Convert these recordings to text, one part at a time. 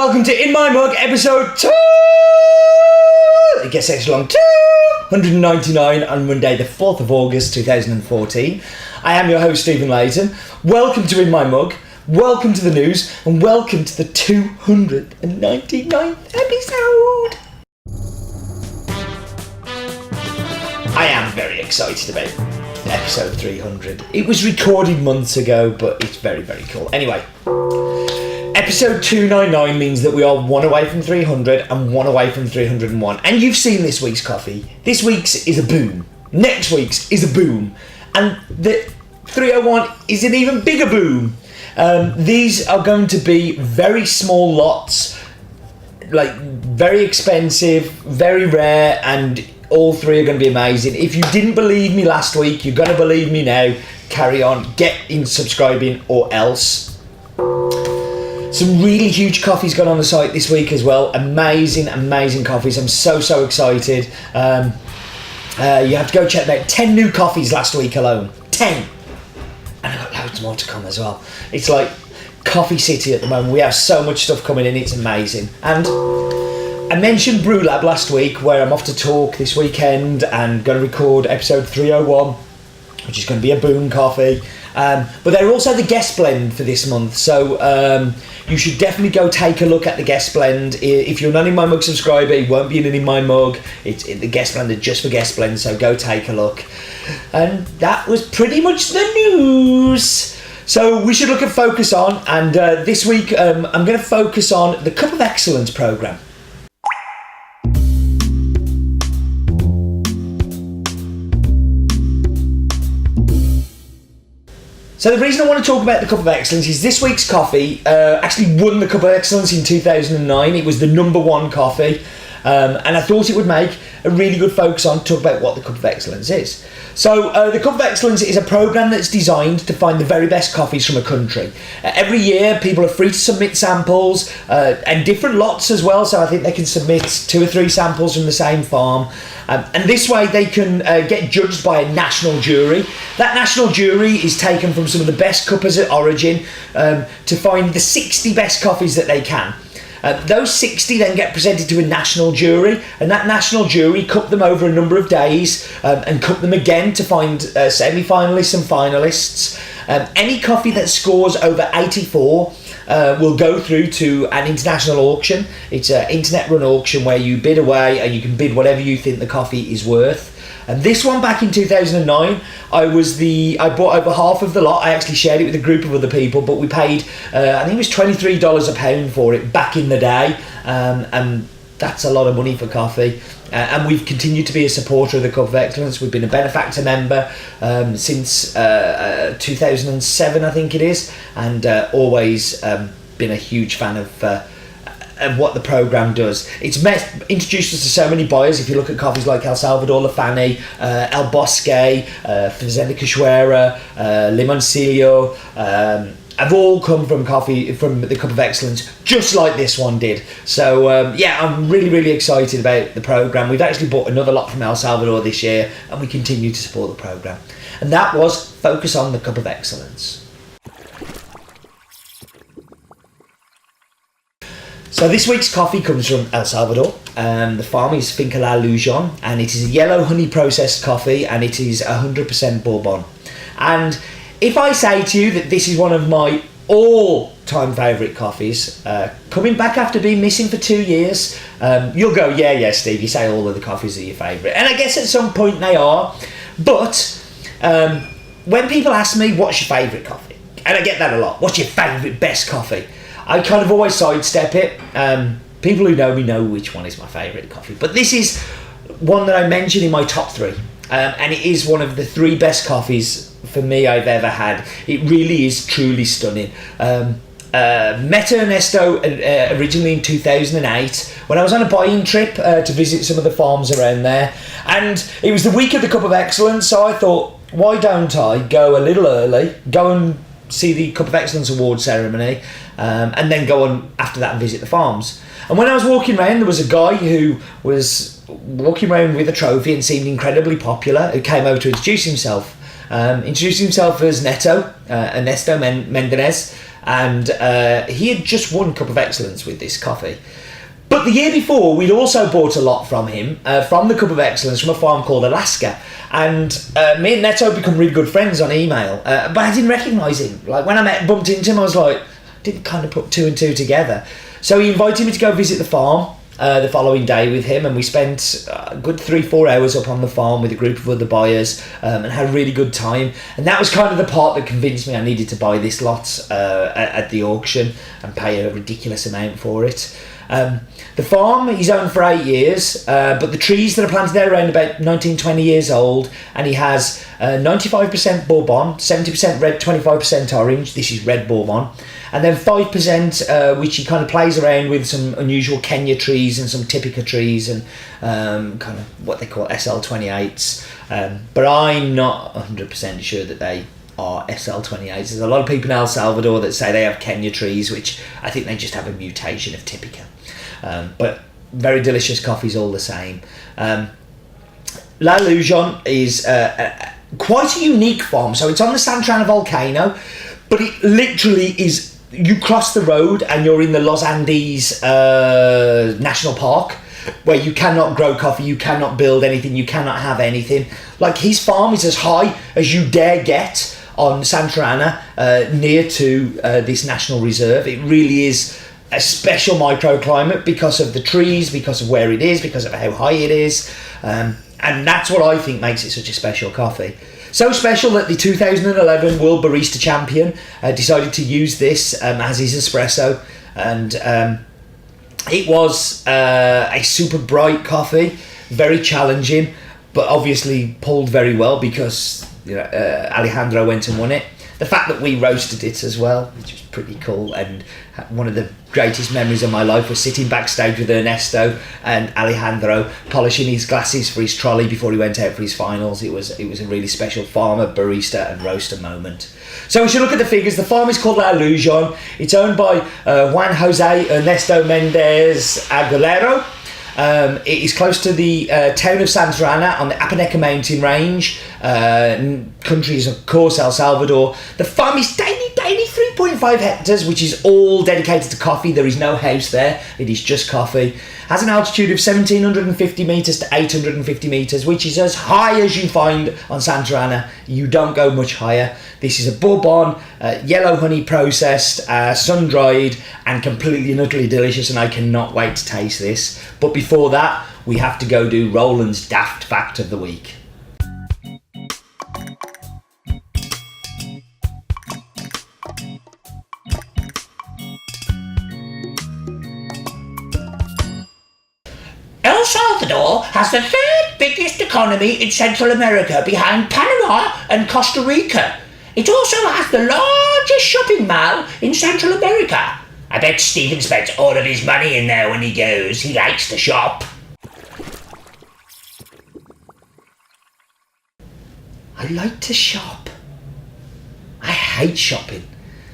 welcome to In My Mug, episode 2! It gets extra long, 299 on Monday, the 4th of August 2014. I am your host, Stephen Layton. Welcome to In My Mug, welcome to the news, and welcome to the 299th episode! I am very excited about episode 300. It was recorded months ago, but it's very, very cool. Anyway, episode 299 means that we are one away from 300 and one away from 301. And you've seen this week's coffee. This week's is a boom. Next week's is a boom. And the 301 is an even bigger boom. These are going to be very small lots, like very expensive, very rare, and all three are going to be amazing. If you didn't believe me last week, you're going to believe me now. Carry on, get in subscribing or else. Some really huge coffees gone on the site this week as well. Amazing, amazing coffees. I'm so excited. You have to go check them out. 10 new coffees last week alone. 10. And I've got loads more to come as well. It's like Coffee City at the moment. We have so much stuff coming in. It's amazing. And I mentioned Brew Lab last week, where I'm off to talk this weekend and going to record episode 301, which is going to be a boom coffee. But they're also the guest blend for this month, so you should definitely go take a look at the guest blend. If you're not In My Mug subscriber, it won't be in My Mug. The guest blend is just for guest blend, so go take a look. And that was pretty much the news. So we should look at Focus On, and this week I'm going to focus on the Cup of Excellence programme. So the reason I want to talk about the Cup of Excellence is this week's coffee actually won the Cup of Excellence in 2009. It was the number one coffee, and I thought it would make a really good focus on to talk about what the Cup of Excellence is. So the Cup of Excellence is a programme that's designed to find the very best coffees from a country. Every year people are free to submit samples and different lots as well, so I think they can submit 2 or 3 samples from the same farm. And this way they can get judged by a national jury. That national jury is taken from some of the best cuppers at origin to find the 60 best coffees that they can. Those 60 then get presented to a national jury, and that national jury cup them over a number of days and cup them again to find semi-finalists and finalists. Any coffee that scores over 84 will go through to an international auction. It's an internet run auction where you bid away and you can bid whatever you think the coffee is worth. And this one back in 2009, I bought over half of the lot. I actually shared it with a group of other people, but we paid, I think it was $23 a pound for it back in the day. And that's a lot of money for coffee. And we've continued to be a supporter of the Cup of Excellence. We've been a benefactor member since 2007, I think it is, and always been a huge fan of what the programme does. It's introduced us to so many buyers. If you look at coffees like El Salvador, La Fani, El Bosque, Fazenda Cachoeira, Limoncillo, have all come from coffee from the Cup of Excellence, just like this one did. So I'm really excited about the programme. We've actually bought another lot from El Salvador this year, and we continue to support the programme. And that was Focus on the Cup of Excellence. So this week's coffee comes from El Salvador. The farm is Finca Ilusion, and it is a yellow honey processed coffee, and it is 100% Bourbon. And if I say to you that this is one of my all-time favourite coffees, coming back after being missing for 2 years, you'll go, yeah, Steve, you say all of the coffees are your favourite. And I guess at some point they are. But when people ask me, what's your favourite coffee? And I get that a lot. What's your favourite best coffee? I kind of always sidestep it. People who know me know which one is my favourite coffee. But this is one that I mentioned in my top 3. And it is one of the 3 best coffees for me I've ever had. It really is truly stunning. Met Ernesto originally in 2008 when I was on a buying trip to visit some of the farms around there. And it was the week of the Cup of Excellence, so I thought, why don't I go a little early, go and see the Cup of Excellence award ceremony, and then go on after that and visit the farms. And when I was walking around, there was a guy who was walking around with a trophy and seemed incredibly popular, who came over to introduce himself. Introduced himself as Ernesto Mendez, and he had just won Cup of Excellence with this coffee. But the year before, we'd also bought a lot from him, from the Cup of Excellence, from a farm called Alaska. And me and Neto become really good friends on email, but I didn't recognise him. Like, when I bumped into him, I was like, didn't kind of put two and two together. So he invited me to go visit the farm the following day with him, and we spent a good 3-4 hours up on the farm with a group of other buyers, and had a really good time. And that was kind of the part that convinced me I needed to buy this lot at the auction and pay a ridiculous amount for it. The farm he's owned for 8 years, but the trees that are planted there are around about 19-20 years old, and he has 95% Bourbon, 70% red, 25% orange. This is red Bourbon. And then 5%, which he kind of plays around with some unusual Kenya trees and some Typica trees and kind of what they call SL28s. But I'm not 100% sure that they are SL28s. There's a lot of people in El Salvador that say they have Kenya trees, which I think they just have a mutation of Typica. But very delicious coffees all the same. La Ilusion is quite a unique farm. So it's on the Santa Ana volcano, but it literally is, you cross the road and you're in the Los Andes National Park, where you cannot grow coffee, you cannot build anything, you cannot have anything. Like, his farm is as high as you dare get on Santa Ana, near to this national reserve. It really is a special microclimate because of the trees, because of where it is, because of how high it is, and that's what I think makes it such a special coffee. So special that the 2011 World Barista Champion decided to use this as his espresso, and it was a super bright coffee, very challenging, but obviously pulled very well because Alejandro went and won it. The fact that we roasted it as well, which was pretty cool, and one of the greatest memories of my life was sitting backstage with Ernesto and Alejandro polishing his glasses for his trolley before he went out for his finals. It was a really special farmer, barista and roaster moment. So we should look at the figures. The farm is called La Ilusion. It's owned by Juan Jose Ernesto Mendez Aguilero. It is close to the town of Santa Ana on the Apaneca mountain range. Country is, of course, El Salvador. The farm is tiny 3.5 hectares, which is all dedicated to coffee. There is no house there. It is just coffee. Has an altitude of 1,750 metres to 850 metres, which is as high as you find on Santa Ana. You don't go much higher. This is a Bourbon, yellow honey processed, sun-dried, and completely and utterly delicious, and I cannot wait to taste this. But before that, we have to go do Roland's Daft Fact of the Week. El Salvador has the third biggest economy in Central America, behind Panama and Costa Rica. It also has the largest shopping mall in Central America. I bet Stephen spends all of his money in there when he goes. He likes to shop. I like to shop. I hate shopping.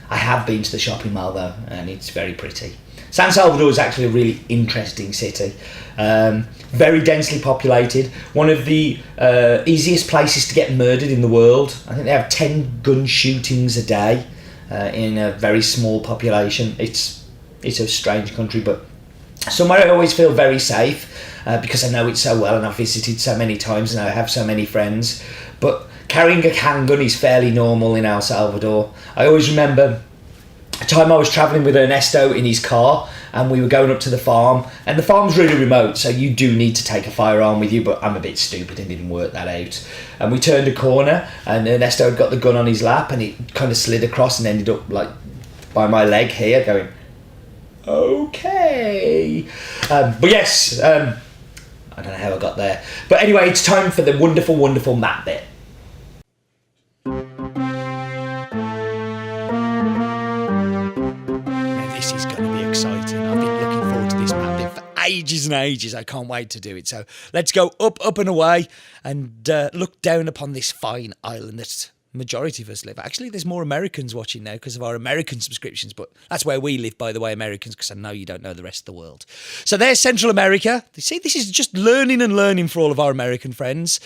I have been to the shopping mall though, and it's very pretty. San Salvador is actually a really interesting city. Very densely populated. One of the easiest places to get murdered in the world. I think they have 10 gun shootings a day in a very small population. It's a strange country, but somewhere I always feel very safe because I know it so well and I've visited so many times and I have so many friends. But carrying a handgun is fairly normal in El Salvador. I always remember a time I was travelling with Ernesto in his car and we were going up to the farm, and the farm's really remote, so you do need to take a firearm with you, but I'm a bit stupid and didn't work that out. And we turned a corner and Ernesto had got the gun on his lap and it kind of slid across and ended up like by my leg here going, okay. But yes, I don't know how I got there. But anyway, it's time for the wonderful, wonderful map bit. This is going to be exciting. I've been looking forward to this map bit for ages and ages. I can't wait to do it. So let's go up and away and look down upon this fine island that majority of us live. Actually, there's more Americans watching now because of our American subscriptions, but that's where we live, by the way, Americans, because I know you don't know the rest of the world. So there's Central America. You see, this is just learning and learning for all of our American friends.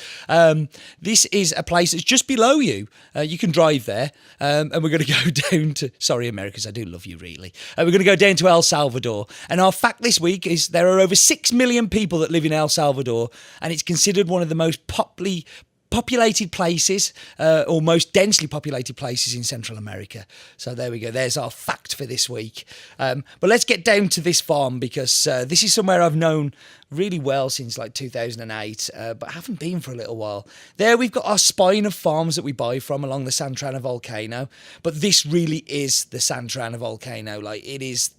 This is a place that's just below you. You can drive there, and we're going to go down to... Sorry, Americans, I do love you, really. We're going to go down to El Salvador. And our fact this week is there are over 6 million people that live in El Salvador, and it's considered one of the most populated places, or most densely populated places in Central America. So there we go. There's our fact for this week. But let's get down to this farm, because this is somewhere I've known really well since like 2008, but haven't been for a little while. There we've got our spine of farms that we buy from along the Santana volcano. But this really is the Santana volcano. Like, it is...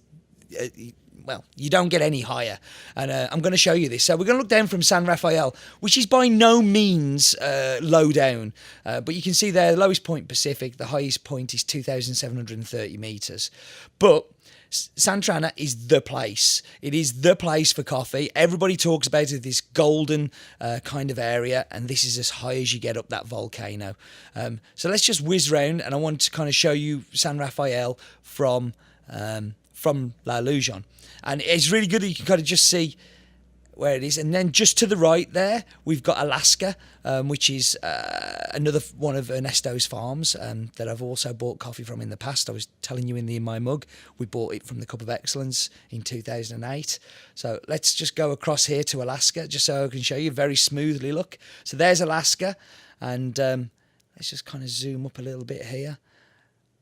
well, you don't get any higher. And I'm going to show you this. So we're going to look down from San Rafael, which is by no means low down. But you can see there, the lowest point Pacific, the highest point is 2,730 metres. But Santana is the place. It is the place for coffee. Everybody talks about it, this golden kind of area, and this is as high as you get up that volcano. So let's just whiz round, and I want to kind of show you San Rafael from La Ilusion. And it's really good that you can kind of just see where it is. And then just to the right there, we've got Alaska, which is another one of Ernesto's farms that I've also bought coffee from in the past. I was telling you in my mug, we bought it from the Cup of Excellence in 2008. So let's just go across here to Alaska, just so I can show you very smoothly. Look, so there's Alaska, and let's just kind of zoom up a little bit here.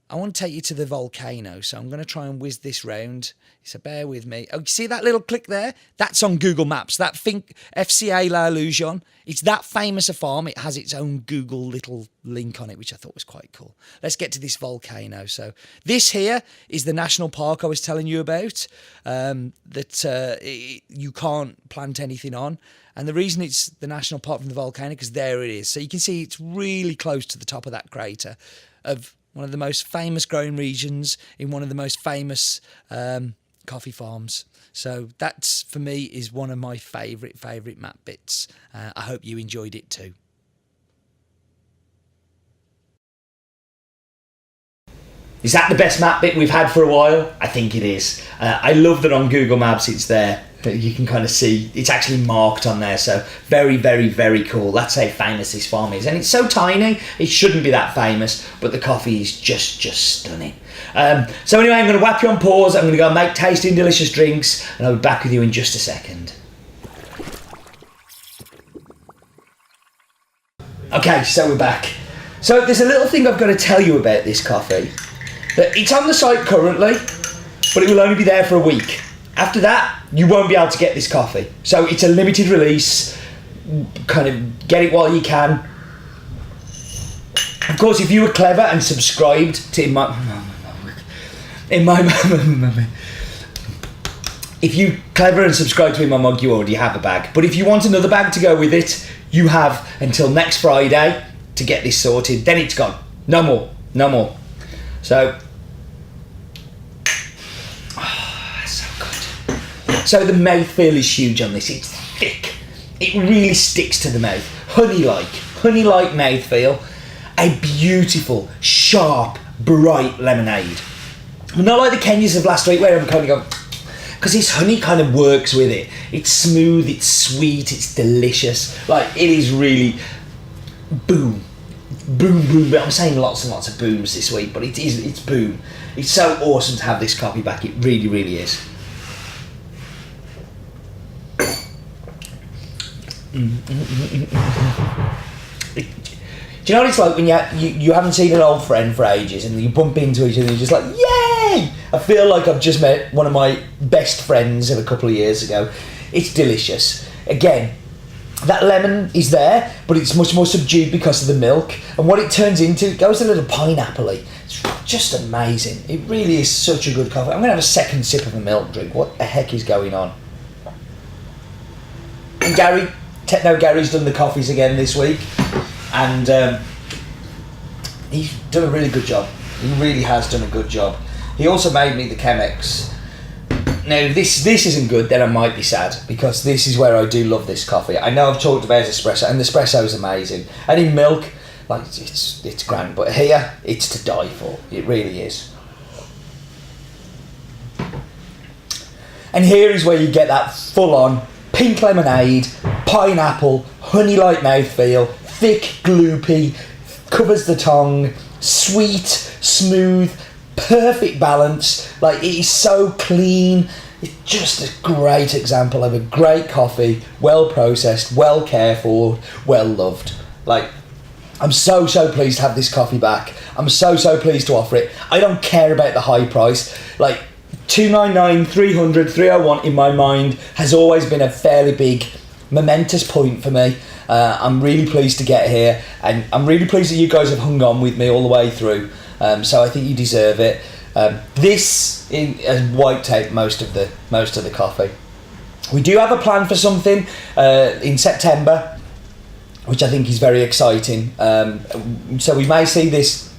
I want to take you to the volcano, so I'm going to try and whiz this round. So bear with me. Oh, you see that little click there? That's on Google Maps. That FCA La Ilusion. It's that famous a farm. It has its own Google little link on it, which I thought was quite cool. Let's get to this volcano. So this here is the national park I was telling you about, you can't plant anything on. And the reason it's the national park from the volcano, because there it is. So you can see it's really close to the top of that crater of one of the most famous growing regions in one of the most famous coffee farms. So that's, for me, is one of my favourite map bits. I hope you enjoyed it too. Is that the best map bit we've had for a while? I think it is. I love that on Google Maps it's there, but you can kind of see it's actually marked on there. So very, very, very cool. That's how famous this farm is. And it's so tiny, it shouldn't be that famous, but the coffee is just stunning. So anyway, I'm going to whap you on pause. I'm going to go make tasty delicious drinks, and I'll be back with you in just a second. Okay, so we're back. So there's a little thing I've got to tell you about this coffee. That it's on the site currently, but it will only be there for a week. After that, you won't be able to get this coffee. So it's a limited release. Kind of get it while you can. Of course, if you were clever and subscribed to if you clever and subscribed to In My Mug, you already have a bag. But if you want another bag to go with it, you have until next Friday to get this sorted. Then it's gone. No more. So, that's so good. So the mouthfeel is huge on this. It's thick. It really sticks to the mouth. Honey-like mouthfeel. A beautiful, sharp, bright lemonade. Not like the Kenyas of last week where I'm kind of going, because this honey kind of works with it. It's smooth, it's sweet, it's delicious. Like, it is really boom. Boom. I'm saying lots and lots of booms this week, but it's boom. It's so awesome to have this coffee back. It really, really is. Do you know what it's like when you haven't seen an old friend for ages and you bump into each other and you're just like, yay! I feel like I've just met one of my best friends of a couple of years ago. It's delicious. Again, that lemon is there, but it's much more subdued because of the milk. And what it turns into, it goes a little pineapple-y. It's just amazing. It really is such a good coffee. I'm going to have a second sip of a milk drink. What the heck is going on? And Techno Gary's done the coffees again this week. And he's done a really good job. He really has done a good job. He also made me the Chemex. Now, this isn't good, then I might be sad, because this is where I do love this coffee. I know I've talked about espresso, and the espresso is amazing. And in milk, Like it's grand, but here it's to die for. It really is. And here is where you get that full-on pink lemonade, pineapple, honey-like mouthfeel, thick, gloopy, covers the tongue, sweet, smooth, perfect balance. Like, it is so clean. It's just a great example of a great coffee, well processed, well cared for, well loved. Like, I'm so pleased to have this coffee back. I'm so pleased to offer it. I don't care about the high price. Like, $2.99, $300, $301 in my mind has always been a fairly big momentous point for me. I'm really pleased to get here, and I'm really pleased that you guys have hung on with me all the way through. So I think you deserve it. This has white taped most of the coffee. We do have a plan for something in September, which I think is very exciting. So we may see this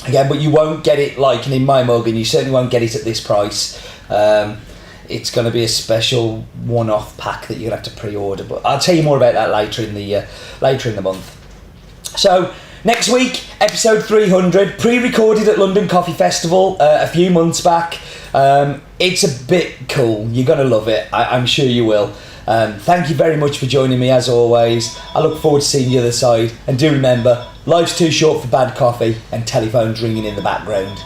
again, but you won't get it like in my mug, and you certainly won't get it at this price. It's going to be a special one-off pack that you're going to have to pre-order, but I'll tell you more about that later in the month. So next week, episode 300, pre-recorded at London Coffee Festival a few months back. It's a bit cool. You're going to love it. I'm sure you will. Thank you very much for joining me as always. I look forward to seeing you the other side. And do remember, life's too short for bad coffee and telephones ringing in the background.